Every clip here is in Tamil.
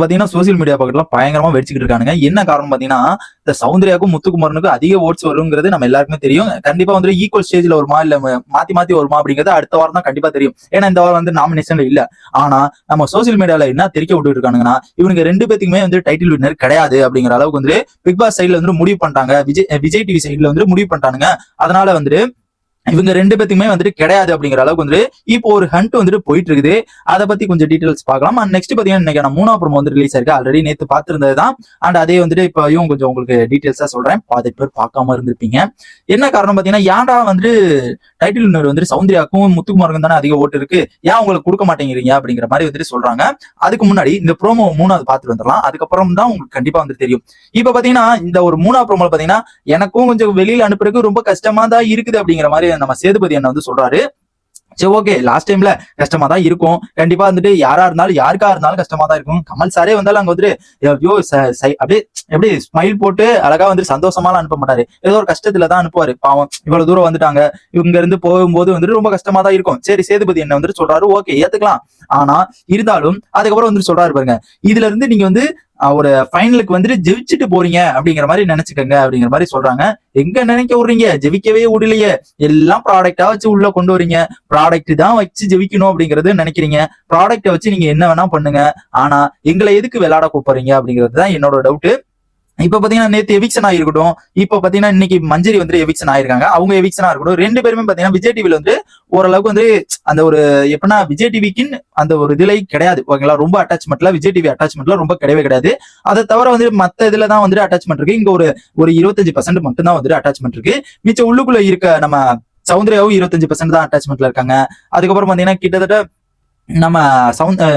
பாத்தீங்கன்னா சோசியல் மீடியா பக்கத்துல பயங்கரமா வெடிச்சுக்கிட்டு இருக்கானுங்க. என்ன காரணம் பாத்தீங்கன்னா, இந்த சௌந்தர்யாவுக்கும் முத்துக்குமரனுக்கும் அதிக ஓட்ஸ் வருங்கிறது நம்ம எல்லாருக்குமே தெரியும். கண்டிப்பா வந்து ஈக்குவல் ஸ்டேஜ்ல வருமா இல்ல மாத்தி மாத்தி வருமா அப்படிங்கிறது அடுத்த வாரம் தான் கண்டிப்பா தெரியும். ஏன்னா இந்த வாரம் வந்து நாமினேஷன்ல இல்ல. ஆனா நம்ம சோசியல் மீடியால என்ன தெரிக்க விட்டுட்டு இருக்கானுங்கன்னா, இவனுங்க 2 பேத்துக்குமே வந்து டைட்டில் வின்னர் கிடையாது அப்படிங்கிற அளவுக்கு வந்து பிக் பாஸ் சைட்ல வந்து முடிவு பண்ணிட்டாங்க. விஜய் டிவி சைட்ல வந்து முடிவு பண்ணிட்டானுங்க. அதனால வந்து இவங்க 2 பேத்துக்குமே வந்துட்டு கிடையாது அப்படிங்கிற அளவுக்கு வந்து இப்போ ஒரு ஹண்ட் வந்துட்டு போயிட்டு இருக்குது. அதை பத்தி கொஞ்சம் டீடைல்ஸ் பார்க்கலாம். அண்ட் நெக்ஸ்ட் பாத்தீங்கன்னா இன்னைக்கு 3ஆம் ப்ரோமோ வந்து ரிலீஸ் ஆயிருக்கு. ஆல்ரெடி நேத்து பார்த்திருந்ததுதான். அண்ட் அதே வந்துட்டு இப்பயும் கொஞ்சம் உங்களுக்கு டீடைல்ஸா சொல்றேன். பாதி பேர் பார்க்காம இருந்திருப்பீங்க. என்ன காரணம் பாத்தீங்கன்னா, ஏன்டா வந்து டைட்டில் வின்னர் வந்து சௌந்தர்யாக்கும் முத்துக்குமாருக்கும் தானே அதிக ஓட்டு இருக்கு, ஏன் உங்களுக்கு கொடுக்க மாட்டேங்கிறீங்க அப்படிங்கிற மாதிரி வந்துட்டு சொல்றாங்க. அதுக்கு முன்னாடி இந்த ப்ரோமோ 3வது பார்த்துட்டு வந்துடலாம். அதுக்கப்புறம் தான் உங்களுக்கு கண்டிப்பா வந்து தெரியும். இப்ப பாத்தீங்கன்னா இந்த ஒரு 3ஆம் ப்ரோமோல பாத்தீங்கன்னா எனக்கும் கொஞ்சம் வெளியில அனுப்புறதுக்கு ரொம்ப கஷ்டமா தான் இருக்குது அப்படிங்கிற மாதிரி நம்ம சேதுபதி அண்ணன் வந்து சொல்றாரு. சரி, ஓகே, லாஸ்ட் டைம்ல கஷ்டமா தான் இருக்கும். கண்டிப்பா வந்துட்டு யாரா இருந்தாலும் யாருக்கா இருந்தாலும் கஷ்டமா தான் இருக்கும். கமல் சாரே வந்தாலும் அங்க வந்துட்டு ஐயோ அப்படியே எப்படி ஸ்மைல் போட்டு அழகா வந்து சந்தோஷமாலாம் அனுப்ப மாட்டாரு. ஏதோ ஒரு கஷ்டத்துல தான் அனுப்புவாரு. பாவம் இவ்வளவு தூரம் வந்துட்டாங்க, இவங்க இருந்து போகும்போது வந்துட்டு ரொம்ப கஷ்டமா தான் இருக்கும். சரி, சேதுபதி என்ன வந்துட்டு சொல்றாரு, ஓகே ஏத்துக்கலாம். ஆனா இருந்தாலும் அதுக்கப்புறம் வந்துட்டு சொல்றாரு பாருங்க, இதுல இருந்து நீங்க வந்து ஒரு ஃபைனலுக்கு வந்துட்டு ஜெயிச்சுட்டு போறீங்க அப்படிங்கிற மாதிரி நினைச்சுக்கங்க அப்படிங்கிற மாதிரி சொல்றாங்க. எங்க நினைக்க விடுறீங்க, ஜெயிக்கவே விடலையே, எல்லாம் ப்ராடக்டா வச்சு உள்ள கொண்டு வரீங்க. ப்ராடக்ட் தான் வச்சு ஜெயிக்கணும் அப்படிங்கறது நினைக்கிறீங்க. ப்ராடக்ட வச்சு நீங்க என்ன வேணா பண்ணுங்க, ஆனா எங்களை எதுக்கு விளையாட கூப்பிடுறீங்க அப்படிங்கிறது தான் என்னோட டவுட். இப்ப பாத்தீங்கன்னா நேத்து எவிக்ஷன் ஆயிருக்கட்டும், இப்ப பாத்தீங்கன்னா இன்னைக்கு மஞ்சரி வந்து எவிக்ஷன் ஆயிருக்காங்க. அவங்க எவிக்ஷனா இருக்கட்டும், 2 பேருமே பாத்தீங்கன்னா விஜய் டிவில வந்து ஓரளவுக்கு வந்து அந்த ஒரு எப்படின்னா விஜய் டிவிக்குன்னு அந்த ஒரு இதுல கிடையாது ஓகேங்களா. ரொம்ப அட்டாச்மெண்ட்ல விஜய் டிவி அட்டாச்மெண்ட்ல ரொம்ப கிடையவே கிடையாது. அதை தவிர வந்து மத்த இதுல தான் வந்துட்டு அட்டாச்மெண்ட் இருக்கு. இங்க ஒரு 25% மட்டும் தான் வந்துட்டு அட்டாச்மெண்ட் இருக்கு. மிச்சம் உள்ளுக்குள்ள இருக்க நம்ம சௌந்தர்யாவும் 25% தான் அட்டாச்மெண்ட்ல இருக்காங்க. அதுக்கப்புறம் பாத்தீங்கன்னா கிட்டத்தட்ட நம்ம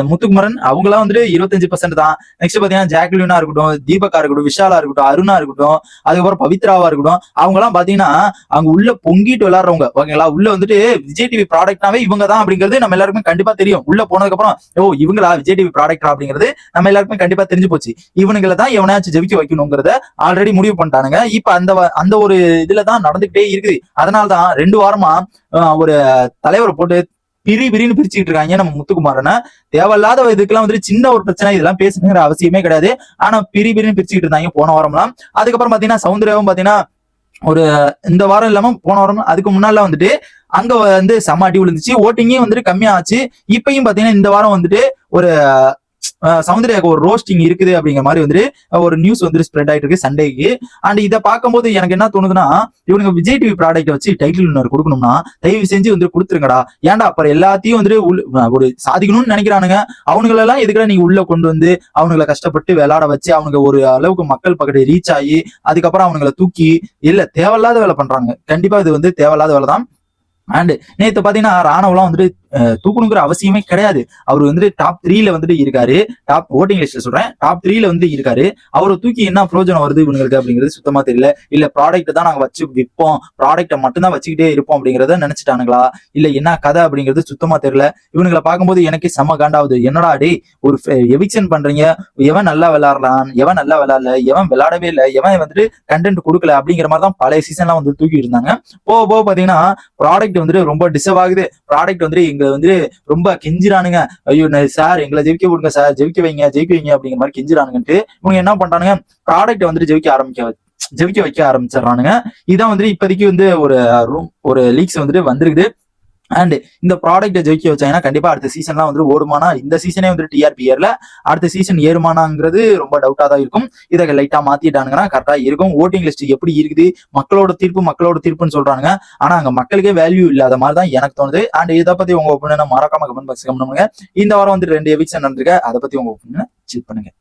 முத்துக்குமரன் அவங்களாம் வந்துட்டு 25% தான். நெக்ஸ்ட் பாத்தீங்கன்னா ஜாக்லினா இருக்கட்டும், தீபக்கா இருக்கட்டும், விஷாலா இருக்கட்டும், அருணா இருக்கட்டும், அதுக்கப்புறம் பவித்ராவா இருக்கட்டும், அவங்க எல்லாம் பாத்தீங்கன்னா அங்க உள்ள பொங்கிட்டு விளையாடுறவங்க ஓகேங்களா. உள்ள வந்துட்டு விஜய் டிவி ப்ராடக்ட்னாவே இவங்க தான் அப்படிங்கிறது நம்ம எல்லாருக்குமே கண்டிப்பா தெரியும். உள்ள போனதுக்கு அப்புறம் ஓ இவங்களா விஜய் டிவி ப்ராடக்டா அப்படிங்கிறது நம்ம எல்லாருக்குமே கண்டிப்பா தெரிஞ்சு போச்சு. இவனுங்களை தான் எவனாச்சும் ஜெயிக்க வைக்கணுங்கிறத ஆல்ரெடி முடிவு பண்ணிட்டானுங்க. இப்ப அந்த ஒரு இதுலதான் நடந்துகிட்டே இருக்குது. அதனாலதான் 2 வாரமா ஒரு தலைவரை போட்டு பிரின்னு பிரிச்சுட்டு இருக்காங்க நம்ம முத்துக்குமாரனை. தேவையில்லாத இதுக்கெல்லாம் வந்துட்டு சின்ன ஒரு பிரச்சனை இதெல்லாம் பேசணுங்கிற அவசியமே கிடையாது. ஆனா பிரின்னு பிரிச்சுட்டு இருந்தாங்க போன வாரம்லாம். அதுக்கப்புறம் பாத்தீங்கன்னா சௌந்தர்யாவும் பாத்தீங்கன்னா ஒரு இந்த வாரம் இல்லாம போன வாரம் அதுக்கு முன்னால வந்துட்டு அங்க வந்து செம்ம அடி விழுந்துச்சு. ஓட்டிங்கே வந்துட்டு கம்மியா ஆச்சு. இப்பயும் பாத்தீங்கன்னா இந்த வாரம் வந்துட்டு ஒரு சௌந்தர்யாக்கு ஒரு ரோஸ்டிங் இருக்குது அப்படிங்கிற மாதிரி வந்துட்டு ஒரு நியூஸ் வந்து ஸ்ப்ரெட் ஆயிட்டு இருக்கு சண்டேக்கு. அண்ட் இதை பார்க்கும்போது எனக்கு என்ன தோணுதுன்னா, இவனுங்க விஜய் டிவி ப்ராடக்ட் வச்சு டைட்டில் வின்னர் கொடுக்கணும்னா தயவு செஞ்சு வந்து கொடுத்துருங்கடா. ஏன்டா அப்புறம் எல்லாத்தையும் வந்துட்டு ஒரு சாதிக்கணும்னு நினைக்கிறானுங்க. அவனுங்களெல்லாம் எதுக்குடா நீங்க உள்ள கொண்டு வந்து அவனுங்களை கஷ்டப்பட்டு விளையாட வச்சு அவனுங்க ஒரு அளவுக்கு மக்கள் பக்கத்து ரீச் ஆகி அதுக்கப்புறம் அவனுங்களை தூக்கி இல்ல தேவையில்லாத வேலை பண்றாங்க. கண்டிப்பா இது வந்து தேவையில்லாத வேலை தான். அண்ட் நேத்து பாத்தீங்கன்னா ராணவெல்லாம் வந்துட்டு தூக்கணுங்கிற அவசியமே கிடையாது. அவர் வந்துட்டு டாப் 3ல வந்துட்டு இருக்காரு. டாப் ஓட்டிங் லிஸ்ட்ல சொல்றேன், டாப் 3ல வந்து இருக்காரு. அவரை தூக்கி என்ன பிரயோஜனம் வருது இவங்களுக்கு அப்படிங்கிறது சுத்தமா தெரியல. இல்ல ப்ராடக்ட் தான் நாங்க வச்சு விற்போம், ப்ராடக்ட மட்டும் தான் வச்சுக்கிட்டே இருப்போம் அப்படிங்கறத நினைச்சிட்டானுங்களா, இல்ல என்ன கதை அப்படிங்கிறது சுத்தமா தெரியல. இவனுங்களை பார்க்கும்போது எனக்கு செம்ம காண்டாவது. என்னடா டே ஒரு எவிக்ஷன் பண்றீங்க, எவன் நல்லா விளையாடுறான், எவன் நல்லா விளையாடல, எவன் விளையாடவே இல்லை, எவன் வந்துட்டு கண்டென்ட் கொடுக்கல அப்படிங்கிற மாதிரி தான் பழைய சீசன்லாம் வந்து தூக்கி இருந்தாங்க. போக போக பாத்தீங்கன்னா ப்ராடக்ட் வந்துட்டு ரொம்ப டிசர்வ் ஆகுது. ப்ராடக்ட் வந்து இங்க வந்து ரொம்ப கெஞ்சிரானுங்க. ஐயோ சார் எங்களை ஜெயிக்க விடுங்க சார், ஜெயிக்க வைங்க அப்படிங்கிற மாதிரி கெஞ்சிரானுங்கன்ட்டு இவங்க என்ன பண்றானுங்க, ப்ராடக்ட் வந்துட்டு ஜெயிக்க வைக்க ஆரம்பிச்சிடறானுங்க. இதான் வந்துட்டு இப்போதைக்கு வந்து ஒரு லீக்ஸ் வந்துட்டு வந்திருக்குது. அண்ட் இந்த ப்ராடக்ட்டை ஜெயிக்க வச்சாங்கன்னா கண்டிப்பா அடுத்த சீசன்லாம் வந்து ஓடுமானா, இந்த சீசனே வந்து டிஆர்பி ஏர்ல அடுத்த சீசன் ஏறுமானாங்கிறது ரொம்ப டவுட்டா தான் இருக்கும். இதை லைட்டா மாத்திட்டானுங்கன்னா கரெக்டா இருக்கும். ஓட்டிங் லிஸ்ட் எப்படி இருக்குது, மக்களோட தீர்ப்புன்னு சொல்றாங்க. ஆனா அங்க மக்களுக்கே வேல்யூ இல்லாத மாதிரி தான் எனக்கு தோணுது. அண்ட் இதை பத்தி உங்க ஒப்பீனியனை மறக்காம கமெண்ட் பாக்ஸ் கமெண்ட் பண்ணுங்க. இந்த வாரம் வந்து 2 எவிக்ஷன் நடந்திருக்கு, அதை பத்தி உங்க ஒப்பீனியனை செக் பண்ணுங்க.